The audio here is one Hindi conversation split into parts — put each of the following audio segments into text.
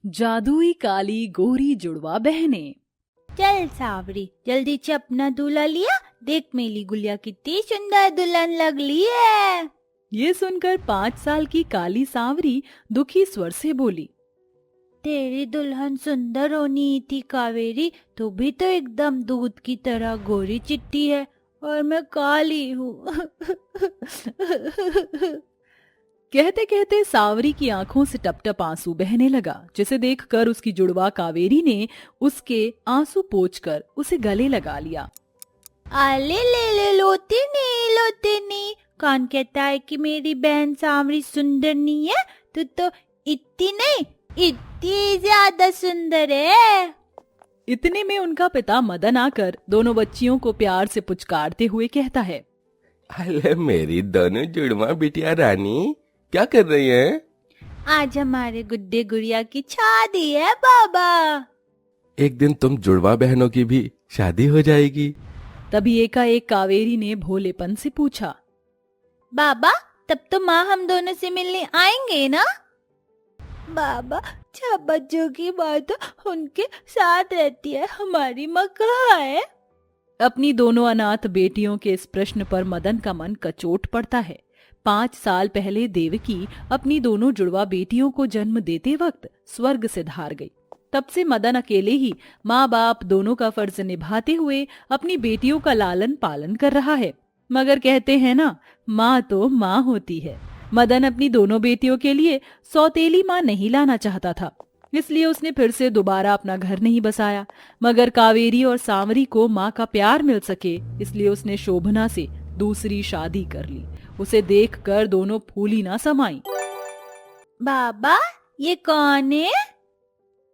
जादुई काली गोरी जुड़वा बहनें। चल सावरी, जल्दी से अपना दूल्हा लिया। देख मेरी गुड़िया कितनी सुंदर दुल्हन लगली है। ये सुनकर 5 साल की काली सांवरी दुखी स्वर से बोली, तेरी दुल्हन सुंदर होनी थी कावेरी, तू भी तो एकदम दूध की तरह गोरी चिट्टी है और मैं काली हूँ। कहते कहते सांवरी की आंखों से टप टप आंसू बहने लगा, जिसे देखकर उसकी जुड़वा कावेरी ने उसके आंसू पोंछकर उसे गले लगा लिया। आले ले ले लोते नहीं। कौन कहता है कि मेरी बहन सांवरी सुंदर नहीं है? तू तो इतनी नहीं, इतनी ज्यादा सुंदर है। इतने में उनका पिता मदन आकर दोनों बच्चियों को प्यार से पुचकारते हुए कहता है, अरे मेरी दोनों जुड़वा बिटिया रानी, क्या कर रही हैं? आज हमारे गुड्डे गुड़िया की शादी है बाबा। एक दिन तुम जुड़वा बहनों की भी शादी हो जाएगी। तभी एकाएक कावेरी ने भोलेपन से पूछा, बाबा तब तो माँ हम दोनों से मिलने आएंगे ना? बाबा 6 बच्चों की माँ तो उनके साथ रहती है, हमारी माँ कहाँ है? अपनी दोनों अनाथ बेटियों के इस प्रश्न पर मदन का मन कचोट पड़ता है। 5 साल पहले देवकी अपनी दोनों जुड़वा बेटियों को जन्म देते वक्त स्वर्ग से धार गई। तब से मदन अकेले ही माँ बाप दोनों का फर्ज निभाते हुए अपनी बेटियों का लालन पालन कर रहा है। मगर कहते हैं ना, माँ तो माँ होती है। मदन अपनी दोनों बेटियों के लिए सौतेली माँ नहीं लाना चाहता था, इसलिए उसने फिर से दोबारा अपना घर नहीं बसाया। मगर कावेरी और सांवरी को माँ का प्यार मिल सके, इसलिए उसने शोभना से दूसरी शादी कर ली। उसे देखकर दोनों फूली ना समाई। बाबा ये कौन है?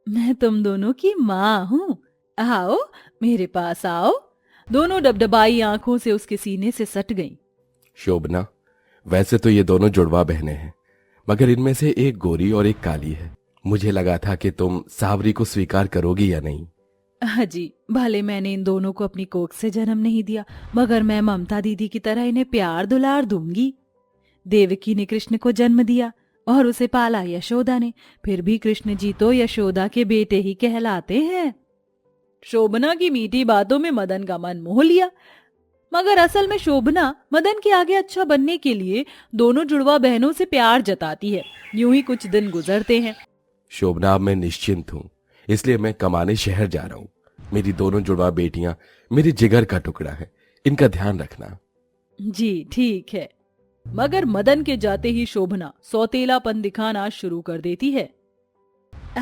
मैं तुम दोनों की माँ हूँ, आओ मेरे पास आओ। दोनों डबडबाई आंखों से उसके सीने से सट गईं। शोभना, वैसे तो ये दोनों जुड़वा बहनें हैं, मगर इनमें से एक गोरी और एक काली है। मुझे लगा था कि तुम सांवरी को स्वीकार करोगी या नहीं। जी, भले मैंने इन दोनों को अपनी कोख से जन्म नहीं दिया, मगर मैं ममता दीदी की तरह इन्हें प्यार दुलार दूंगी। देवकी ने कृष्ण को जन्म दिया और उसे पाला यशोदा ने, फिर भी कृष्ण जी तो यशोदा के बेटे ही कहलाते हैं। शोभना की मीठी बातों में मदन का मन मोह लिया, मगर असल में शोभना मदन के आगे अच्छा बनने के लिए दोनों जुड़वा बहनों से प्यार जताती है। यूं ही कुछ दिन गुजरते हैं। शोभना, अब मैं निश्चिंत हूँ, इसलिए मैं कमाने शहर जा रहा हूँ। मेरी दोनों जुड़वा बेटियां मेरे जिगर का टुकड़ा है, इनका ध्यान रखना। जी ठीक है। मगर मदन के जाते ही शोभना सौतेलापन दिखाना शुरू कर देती है।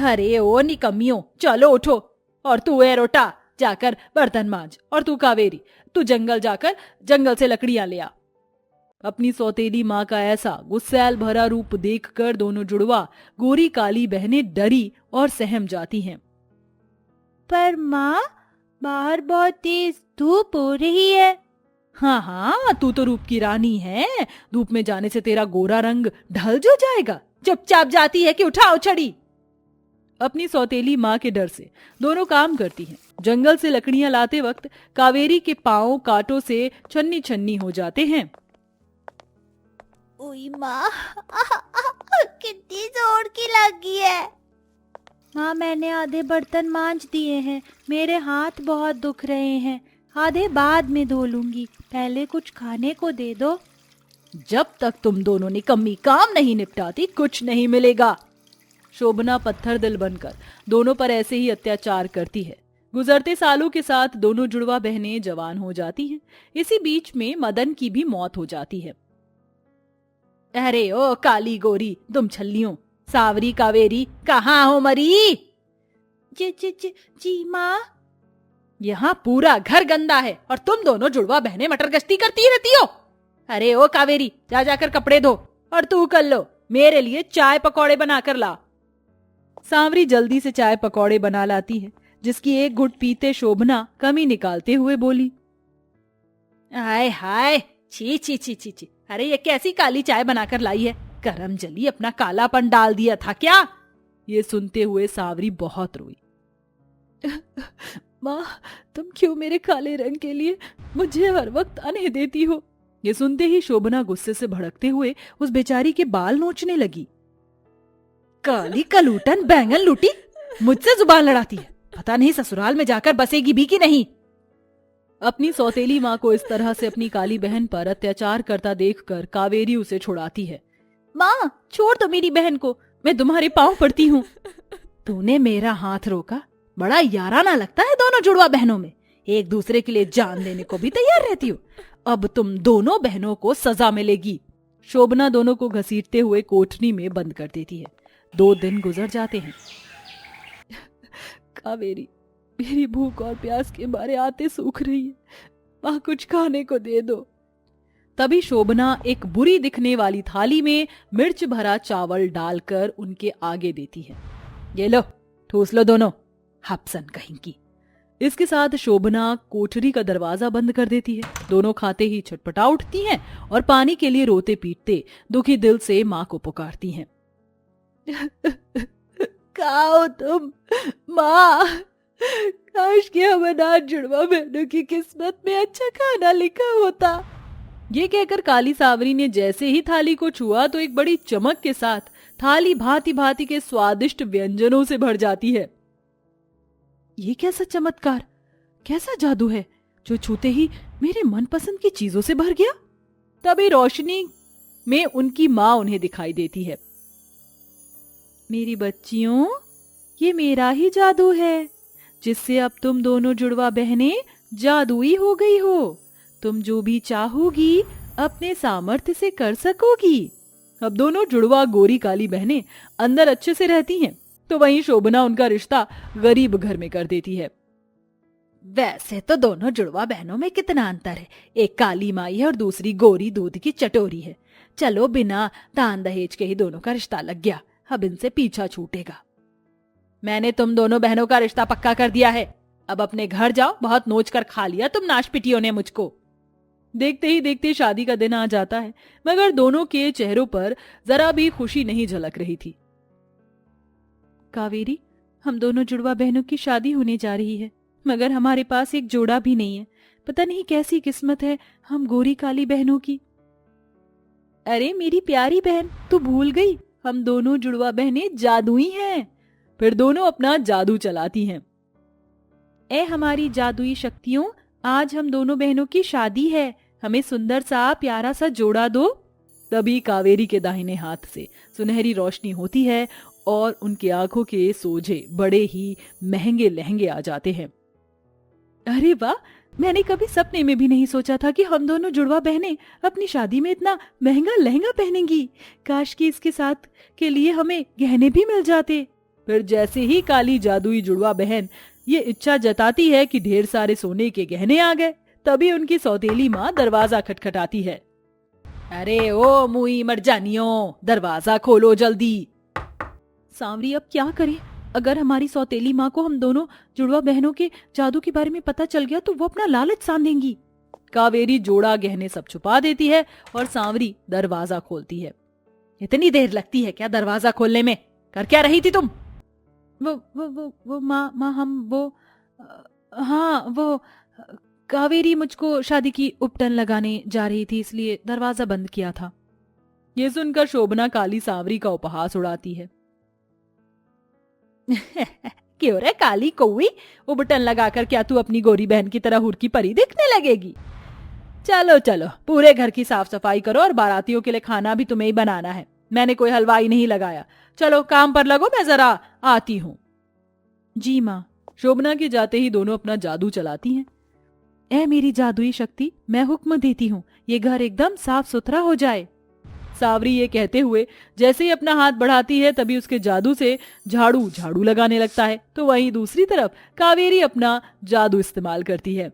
अरे ओ निकम्मियों, चलो उठो। और तू ए रोटा, जाकर बर्तन मांज। और तू कावेरी, तू जंगल जाकर जंगल से लकड़ियां ले आ। अपनी सौतेली माँ का ऐसा गुस्सैल भरा रूप देखकर दोनों जुड़वा गोरी काली बहनें डरी और सहम जाती हैं। पर माँ बाहर बहुत तेज धूप हो रही है। हाँ, तू तो रूप की रानी है, धूप में जाने से तेरा गोरा रंग ढल जो जाएगा। चुपचाप जाती है कि उठाओ छड़ी। अपनी सौतेली माँ के डर से दोनों काम करती हैं। जंगल से लकड़ियां लाते वक्त कावेरी के पांव कांटों से छन्नी छन्नी हो जाते हैं। ओई माँ, कितनी जोर की लगी है। माँ मैंने आधे बर्तन मांज दिए हैं, मेरे हाथ बहुत दुख रहे हैं, आधे बाद में धो लूंगी, पहले कुछ खाने को दे दो। जब तक तुम दोनों निकम्मी काम नहीं निपटाती कुछ नहीं मिलेगा। शोभना पत्थर दिल बनकर दोनों पर ऐसे ही अत्याचार करती है। गुजरते सालों के साथ दोनों जुड़वा बहनें जवान हो जाती हैं। इसी बीच में मदन की भी मौत हो जाती है। अरे ओ काली गोरी तुम छल्लियों, सावरी कावेरी कहाँ हो मरी? जी माँ। यहाँ पूरा घर गंदा है और तुम दोनों जुड़वा बहनें मटर गश्ती करती रहती हो। अरे ओ कावेरी, जा जाकर कपड़े धो। और तू कर लो, मेरे लिए चाय पकौड़े बनाकर ला। सांवरी जल्दी से चाय पकौड़े बना लाती है, जिसकी एक घुट पीते शोभना कमी निकालते हुए बोली, हाय हाय, छी छी छी छी छी, अरे ये कैसी काली चाय बनाकर लाई है? करम जली अपना कालापन डाल दिया था क्या? ये सुनते हुए सांवरी बहुत रोई। माँ, तुम क्यों मेरे काले रंग के लिए मुझे हर वक्त अनह देती हो? ये सुनते ही शोभना गुस्से से भड़कते हुए उस बेचारी के बाल नोचने लगी। काली कलूटन बैंगन लूटी, मुझसे जुबान लड़ाती है। पता नहीं ससुराल में जाकर बसेगी भी कि नहीं। अपनी सौतेली माँ को इस तरह से अपनी काली बहन पर अत्याचार करता देखकर कावेरी उसे छुड़ाती है। माँ छोड़ दो मेरी बहन को, मैं तुम्हारे पांव पड़ती हूँ। तूने मेरा हाथ रोका, बड़ा याराना लगता है दोनों जुड़वा बहनों में। एक दूसरे के लिए जान देने को भी तैयार रहती हो। अब तुम दोनों बहनों को सजा मिलेगी। शोभना दोनों को घसीटते हुए कोठरी में बंद कर देती है। 2 दिन गुजर जाते हैं। कावेरी, मेरी भूख और प्यास के मारे आते सूख रही है, माँ कुछ खाने को दे दो। तभी शोभना एक बुरी दिखने वाली थाली में मिर्च भरा चावल डालकर उनके आगे देती है। ये लो, ठूस लो दोनों, हपसन कहीं की। इसके साथ शोभना कोठरी का दरवाजा बंद कर देती है। दोनों खाते ही छटपटा उठती हैं और पानी के लिए रोते पीटते दुखी दिल से माँ को पुकारती हैं। खाओ तुम माँ, काश कि हम अनाथ जुड़वा बहनों की किस्मत में अच्छा खाना लिखा होता। ये कहकर काली सावरी ने जैसे ही थाली को छुआ तो एक बड़ी चमक के साथ थाली भांति भांति के स्वादिष्ट व्यंजनों से भर जाती है। ये कैसा चमत्कार, कैसा जादू है जो छूते ही मेरे मनपसंद की चीजों से भर गया। तभी रोशनी में उनकी माँ उन्हें दिखाई देती है। मेरी बच्चियों, ये मेरा ही जादू है जिससे अब तुम दोनों जुड़वा बहनें जादुई हो गई हो। तुम जो भी चाहोगी अपने सामर्थ्य से कर सकोगी। अब दोनों जुड़वा गोरी काली बहनें अंदर अच्छे से रहती हैं, तो वहीं शोभना उनका रिश्ता गरीब घर में कर देती है। वैसे तो दोनों जुड़वा बहनों में कितना अंतर है, एक काली माई है और दूसरी गोरी दूध की चटोरी है। चलो बिना दान दहेज के ही दोनों का रिश्ता लग गया, अब इनसे पीछा छूटेगा। मैंने तुम दोनों बहनों का रिश्ता पक्का कर दिया है, अब अपने घर जाओ, बहुत नोच कर खा लिया तुम नाशपिटियों ने मुझको। देखते ही देखते शादी का दिन आ जाता है, मगर दोनों के चेहरों पर जरा भी खुशी नहीं झलक रही थी। कावेरी, हम दोनों जुड़वा बहनों की शादी होने जा रही है, मगर हमारे पास एक जोड़ा भी नहीं है। पता नहीं कैसी किस्मत है हम गोरी काली बहनों की। अरे मेरी प्यारी बहन, तू भूल गई, हम दोनों जुड़वा बहनें जादुई हैं। फिर दोनों अपना जादू चलाती हैं। ए हमारी जादुई शक्तियों, आज हम दोनों बहनों की शादी है, हमें सुंदर सा प्यारा सा जोड़ा दो। तभी कावेरी के दाहिने हाथ से सुनहरी रोशनी होती है और उनकी आंखों के सोझे बड़े ही महंगे लहंगे आ जाते हैं। अरे वाह, मैंने कभी सपने में भी नहीं सोचा था कि हम दोनों जुड़वा बहनें अपनी शादी में इतना महंगा लहंगा पहनेंगी। काश कि इसके साथ के लिए हमें गहने भी मिल जाते। फिर जैसे ही काली जादुई जुड़वा बहन ये इच्छा जताती है कि ढेर सारे सोने के गहने आ गए, तभी उनकी सौतेली माँ दरवाजा खटखटाती है। अरे ओ मुई मरजानियों, दरवाजा खोलो जल्दी। सांवरी, अब क्या करें? अगर हमारी सौतेली माँ को हम दोनों जुड़वा बहनों के जादू के बारे में पता चल गया तो वो अपना लालच सान देंगी। कावेरी जोड़ा गहने सब छुपा देती है और सांवरी दरवाजा खोलती है। इतनी देर लगती है क्या दरवाजा खोलने में? कर क्या रही थी तुम? वो माँ हम वो हाँ वो कावेरी मुझको शादी की उपटन लगाने जा रही थी, इसलिए दरवाजा बंद किया था। ये सुनकर शोभना काली सांवरी का उपहास उड़ाती है। क्यों रे काली कौवी, उपटन लगाकर क्या तू अपनी गोरी बहन की तरह हुर की परी दिखने लगेगी? चलो चलो, पूरे घर की साफ सफाई करो और बारातियों के लिए खाना भी तुम्हें ही बनाना है। मैंने कोई हलवाई नहीं लगाया। चलो काम पर लगो, मैं जरा आती हूँ। जी माँ। शोभना के जाते ही दोनों अपना जादू चलाती हैं। ऐ मेरी जादुई शक्ति, मैं हुक्म देती हूँ, ये घर एकदम साफ सुथरा हो जाए। सावरी ये कहते हुए जैसे ही अपना हाथ बढ़ाती है, तभी उसके जादू से झाड़ू झाड़ू लगाने लगता है। तो वहीं दूसरी तरफ कावेरी अपना जादू इस्तेमाल करती है।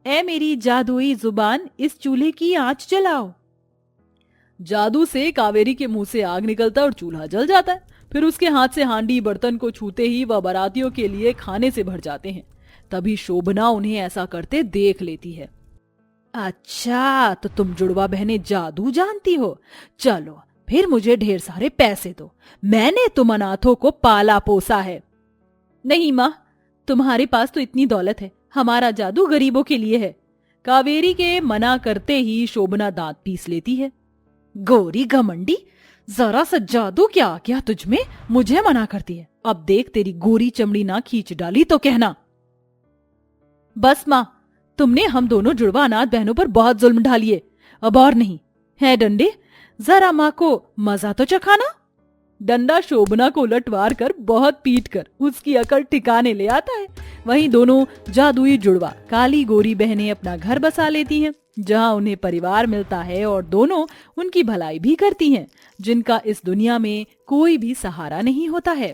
ऐ मेरी जादुई जुबान, इस चूल्हे की आंच जलाओ। जादू से कावेरी के मुंह से आग निकलता है और चूल्हा जल जाता है। फिर उसके हाथ से हांडी बर्तन को छूते ही वह बारातियों के लिए खाने से भर जाते हैं। तभी शोभना उन्हें ऐसा करते देख लेती है। अच्छा, तो तुम जुड़वा बहनें जादू जानती हो? चलो फिर मुझे ढेर सारे पैसे दो, मैंने तुम अनाथों को पाला पोसा है। नहीं माँ, तुम्हारे पास तो इतनी दौलत है, हमारा जादू गरीबों के लिए है। कावेरी के मना करते ही शोभना दांत पीस लेती है। गोरी घमंडी, जरा सा जादू क्या आ गया तुझ में, मुझे मना करती है। अब देख तेरी गोरी चमड़ी ना खींच डाली तो कहना। बस माँ, तुमने हम दोनों जुड़वा अनाथ बहनों पर बहुत जुल्म ढालिए, अब और नहीं है डंडे, जरा माँ को मजा तो चखाना। डंडा शोभना को उलटवार कर बहुत पीट कर उसकी अकड़ ठिकाने ले आता है। वहीं दोनों जादुई जुड़वा काली गोरी बहनें अपना घर बसा लेती हैं, जहां उन्हें परिवार मिलता है और दोनों उनकी भलाई भी करती हैं, जिनका इस दुनिया में कोई भी सहारा नहीं होता है।